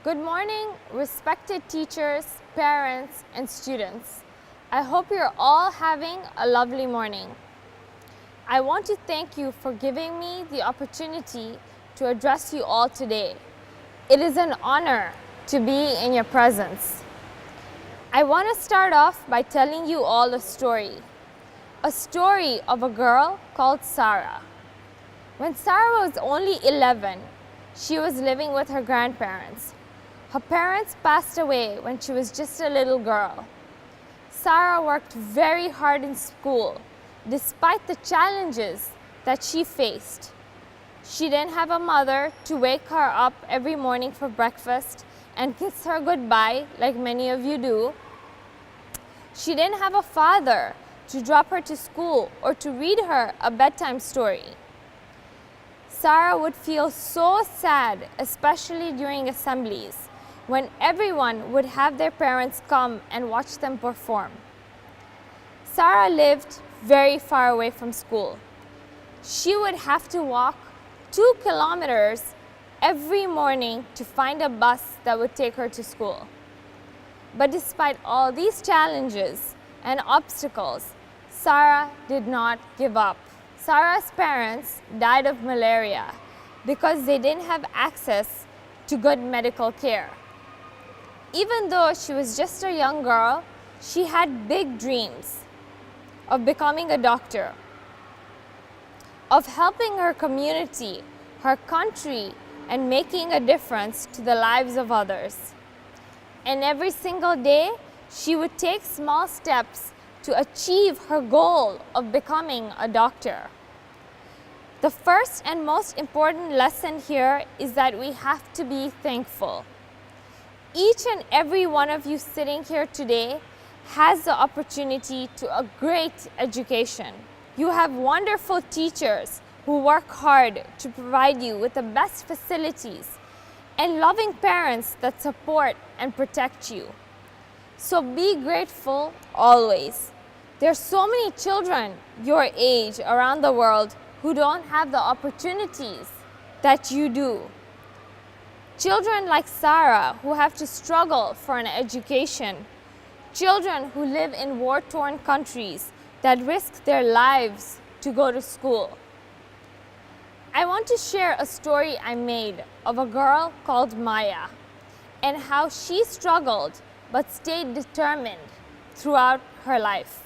Good morning, respected teachers, parents, and students. I hope you're all having a lovely morning. I want to thank you for giving me the opportunity to address you all today. It is an honor to be in your presence. I want to start off by telling you all a story of a girl called Sarah. When Sarah was only 11, she was living with her grandparents. Her parents passed away when she was just a little girl. Sarah worked very hard in school, despite the challenges that she faced. She didn't have a mother to wake her up every morning for breakfast and kiss her goodbye like many of you do. She didn't have a father to drop her to school or to read her a bedtime story. Sarah would feel so sad, especially during assemblies, when everyone would have their parents come and watch them perform. Sarah lived very far away from school. She would have to walk 2 kilometers every morning to find a bus that would take her to school. But despite all these challenges and obstacles, Sarah did not give up. Sarah's parents died of malaria because they didn't have access to good medical care. Even though she was just a young girl, she had big dreams of becoming a doctor, of helping her community, her country, and making a difference to the lives of others. And every single day, she would take small steps to achieve her goal of becoming a doctor. The first and most important lesson here is that we have to be thankful. Each and every one of you sitting here today has the opportunity to a great education. You have wonderful teachers who work hard to provide you with the best facilities and loving parents that support and protect you. So be grateful always. There are so many children your age around the world who don't have the opportunities that you do. Children like Sarah who have to struggle for an education. Children who live in war-torn countries that risk their lives to go to school. I want to share a story I made of a girl called Maya and how she struggled but stayed determined throughout her life.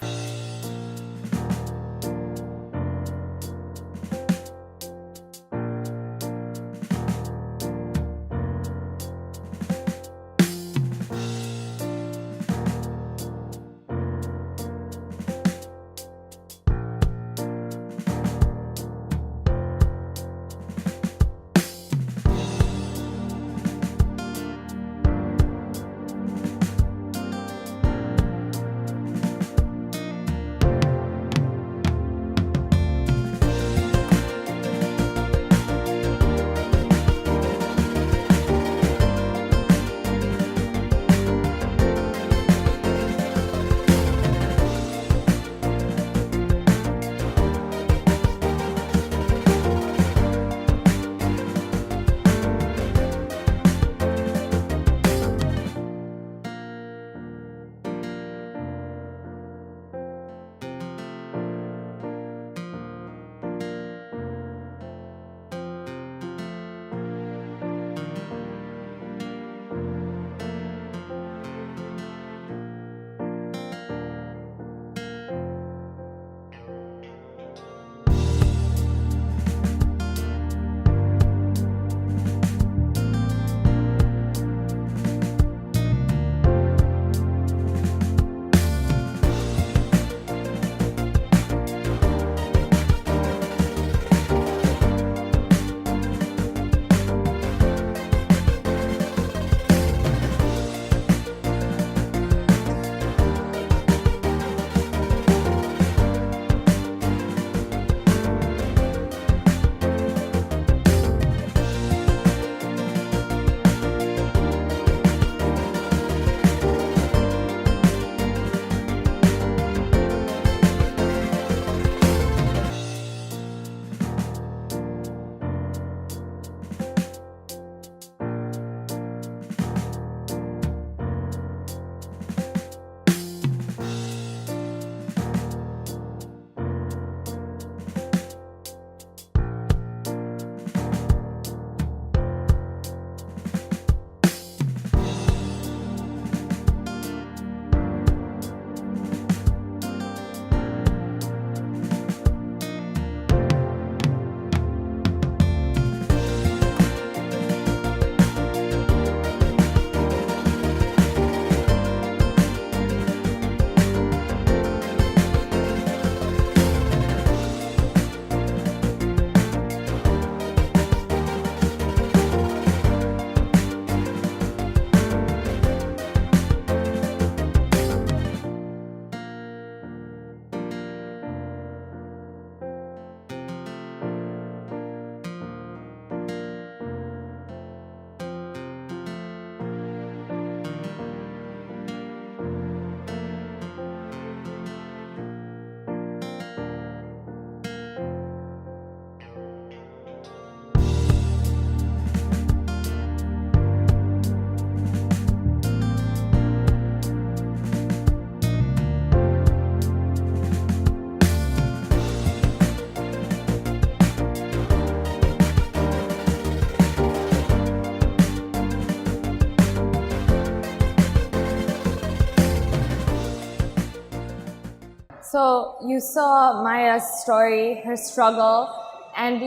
So you saw Maya's story, her struggle, and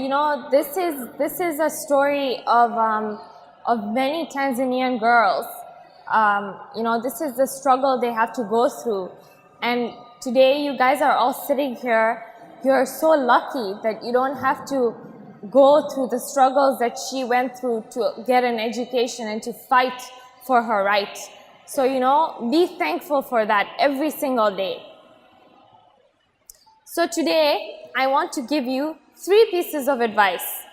this is a story of many Tanzanian girls. This is the struggle they have to go through, and today you guys are all sitting here. You're so lucky that you don't have to go through the struggles that she went through to get an education and to fight for her right. So be thankful for that every single day. So today, I want to give you 3 pieces of advice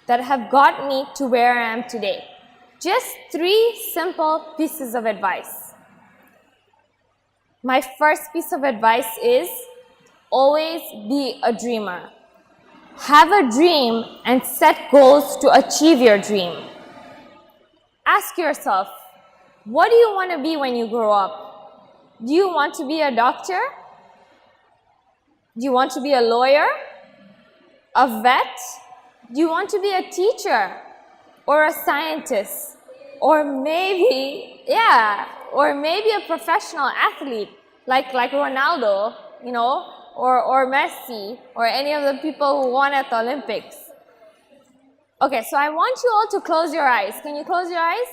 that have got me to where I am today. Just 3 simple pieces of advice. My first piece of advice is always be a dreamer. Have a dream and set goals to achieve your dream. Ask yourself, what do you want to be when you grow up? Do you want to be a doctor? Do you want to be a lawyer? A vet? Do you want to be a teacher? Or a scientist? Or maybe a professional athlete like Ronaldo, or Messi, or any of the people who won at the Olympics. Okay, so I want you all to close your eyes. Can you close your eyes?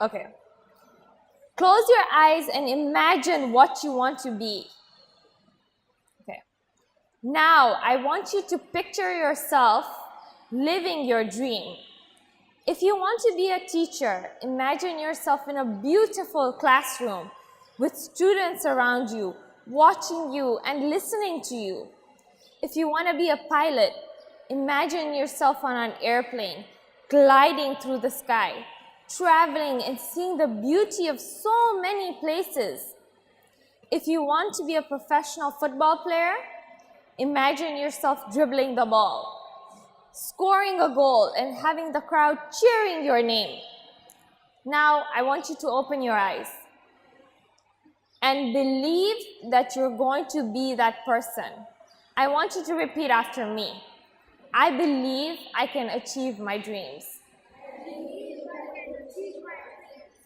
Okay. Close your eyes and imagine what you want to be. Now, I want you to picture yourself living your dream. If you want to be a teacher, imagine yourself in a beautiful classroom with students around you, watching you and listening to you. If you want to be a pilot, imagine yourself on an airplane, gliding through the sky, traveling and seeing the beauty of so many places. If you want to be a professional football player, imagine yourself dribbling the ball, scoring a goal, and having the crowd cheering your name. Now, I want you to open your eyes and believe that you're going to be that person. I want you to repeat after me. I believe I can achieve my dreams.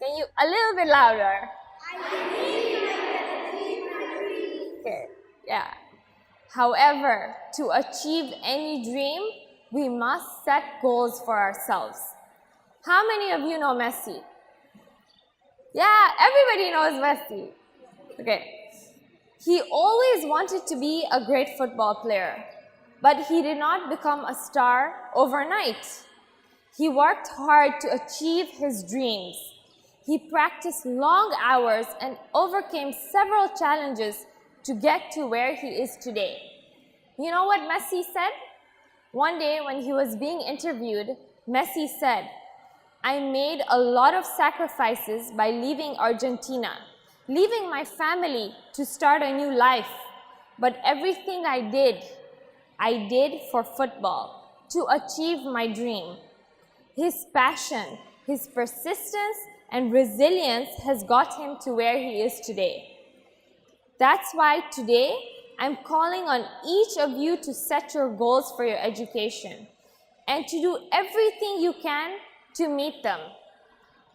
Can you, a little bit louder? I believe I can achieve my dreams. Okay, yeah. However, to achieve any dream, we must set goals for ourselves. How many of you know Messi? Yeah, everybody knows Messi. Okay. He always wanted to be a great football player, but he did not become a star overnight. He worked hard to achieve his dreams. He practiced long hours and overcame several challenges to get to where he is today. You know what Messi said? One day when he was being interviewed, Messi said, "I made a lot of sacrifices by leaving Argentina, leaving my family to start a new life. But everything I did for football, to achieve my dream." His passion, his persistence, and resilience has got him to where he is today. That's why today, I'm calling on each of you to set your goals for your education and to do everything you can to meet them.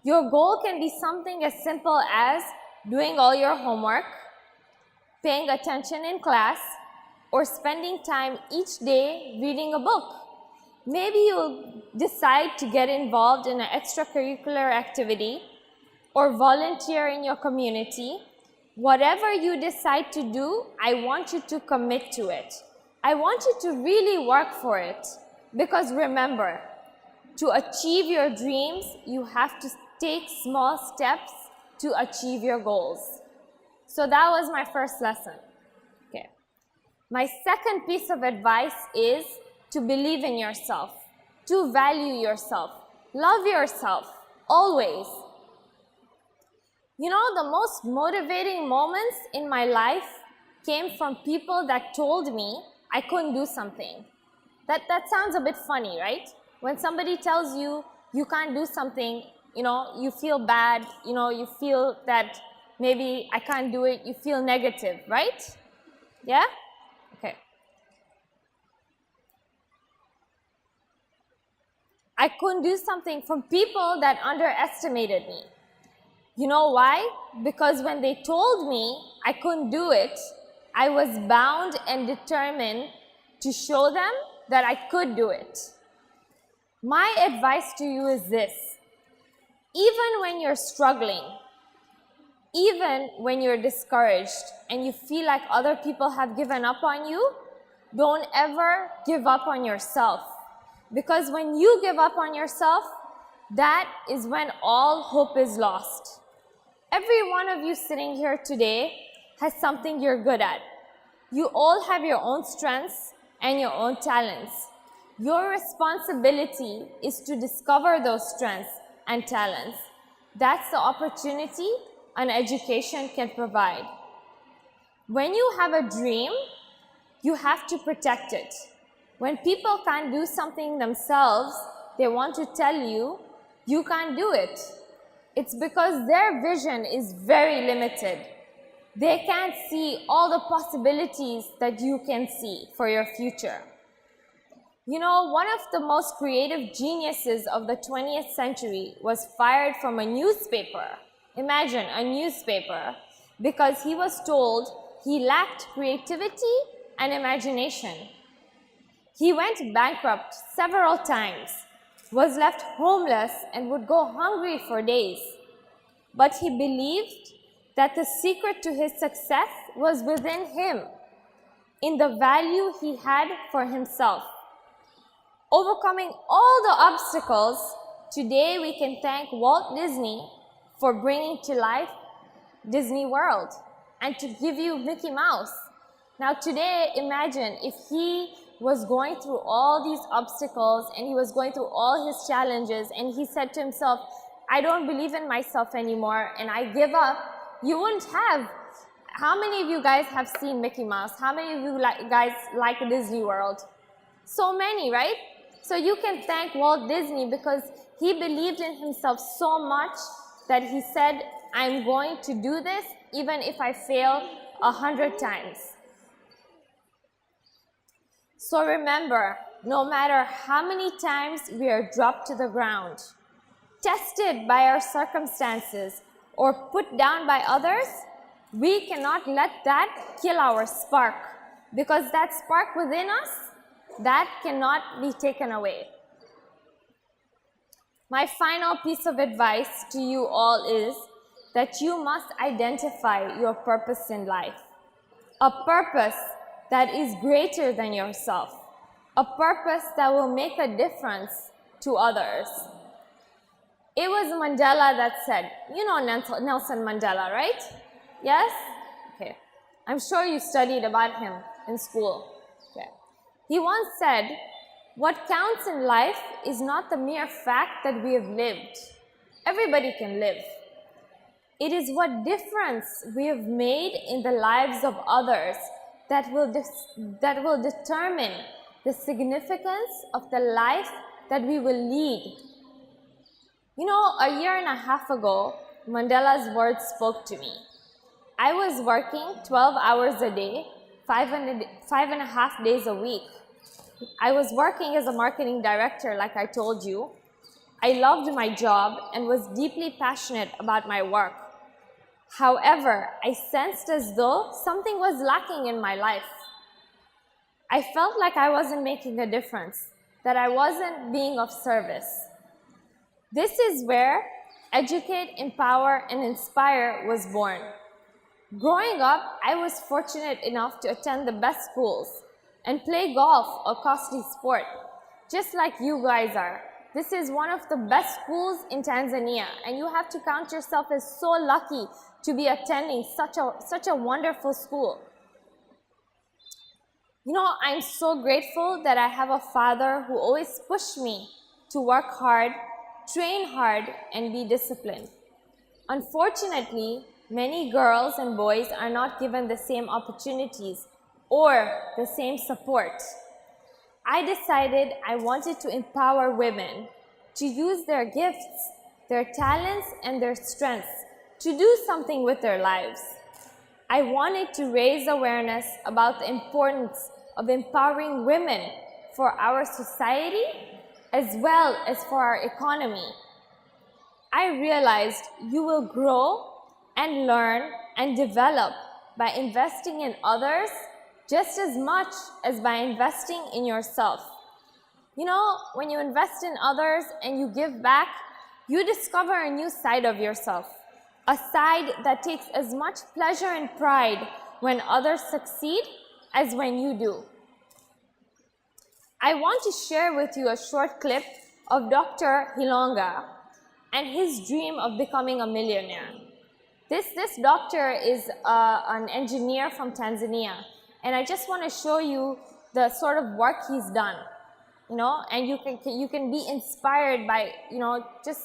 Your goal can be something as simple as doing all your homework, paying attention in class, or spending time each day reading a book. Maybe you'll decide to get involved in an extracurricular activity or volunteer in your community. Whatever you decide to do, I want you to commit to it. I want you to really work for it. Because remember, to achieve your dreams, you have to take small steps to achieve your goals. So that was my first lesson. Okay. My second piece of advice is to believe in yourself, to value yourself, love yourself, always. You know, the most motivating moments in my life came from people that told me I couldn't do something. That sounds a bit funny, right? When somebody tells you you can't do something, you feel bad, you feel that maybe I can't do it, you feel negative, right? Yeah? Okay. I couldn't do something from people that underestimated me. You know why? Because when they told me I couldn't do it, I was bound and determined to show them that I could do it. My advice to you is this: even when you're struggling, even when you're discouraged and you feel like other people have given up on you, don't ever give up on yourself. Because when you give up on yourself, that is when all hope is lost. Every one of you sitting here today has something you're good at. You all have your own strengths and your own talents. Your responsibility is to discover those strengths and talents. That's the opportunity an education can provide. When you have a dream, you have to protect it. When people can't do something themselves, they want to tell you, you can't do it. It's because their vision is very limited. They can't see all the possibilities that you can see for your future. You know, one of the most creative geniuses of the 20th century was fired from a newspaper. Imagine, a newspaper, because he was told he lacked creativity and imagination. He went bankrupt several times, was left homeless, and would go hungry for days. But he believed that the secret to his success was within him, in the value he had for himself. Overcoming all the obstacles, today we can thank Walt Disney for bringing to life Disney World and to give you Mickey Mouse. Now today, imagine if he was going through all these obstacles and he was going through all his challenges and he said to himself, I don't believe in myself anymore and I give up. You wouldn't have. How many of you guys have seen Mickey Mouse? How many of you guys like Disney World? So many, right? So you can thank Walt Disney because he believed in himself so much that he said, I'm going to do this even if I fail 100 times. So remember, no matter how many times we are dropped to the ground, tested by our circumstances, or put down by others, we cannot let that kill our spark, because that spark within us, that cannot be taken away. My final piece of advice to you all is that you must identify your purpose in life. A purpose that is greater than yourself. A purpose that will make a difference to others. It was Mandela that said, you know Nelson Mandela, right? Yes? Okay. I'm sure you studied about him in school. Okay. He once said, what counts in life is not the mere fact that we have lived. Everybody can live. It is what difference we have made in the lives of others that will determine the significance of the life that we will lead. You know, a year and a half ago, Mandela's words spoke to me. I was working 12 hours a day, 5.5 days a week. I was working as a marketing director, like I told you. I loved my job and was deeply passionate about my work. However, I sensed as though something was lacking in my life. I felt like I wasn't making a difference, that I wasn't being of service. This is where Educate, Empower, and Inspire was born. Growing up, I was fortunate enough to attend the best schools and play golf, a costly sport, just like you guys are. This is one of the best schools in Tanzania, and you have to count yourself as so lucky to be attending such a wonderful school. You know, I'm so grateful that I have a father who always pushed me to work hard, train hard, and be disciplined. Unfortunately, many girls and boys are not given the same opportunities or the same support. I decided I wanted to empower women to use their gifts, their talents, and their strengths to do something with their lives. I wanted to raise awareness about the importance of empowering women for our society as well as for our economy. I realized you will grow and learn and develop by investing in others just as much as by investing in yourself. You know, when you invest in others and you give back, you discover a new side of yourself, a side that takes as much pleasure and pride when others succeed as when you do. I want to share with you a short clip of Dr. Hilonga and his dream of becoming a millionaire. This doctor is an engineer from Tanzania, and I just want to show you the sort of work he's done, you know, and you can be inspired by, you know, just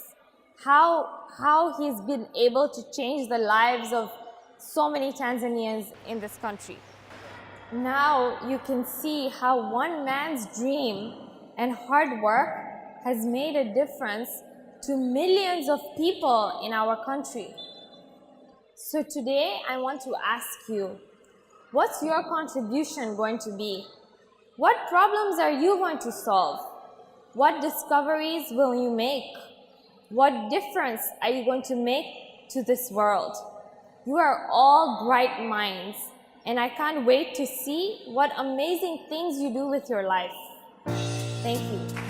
how he's been able to change the lives of so many Tanzanians in this country. Now you can see how one man's dream and hard work has made a difference to millions of people in our country. So today I want to ask you, what's your contribution going to be? What problems are you going to solve? What discoveries will you make? What difference are you going to make to this world? You are all bright minds, and I can't wait to see what amazing things you do with your life. Thank you.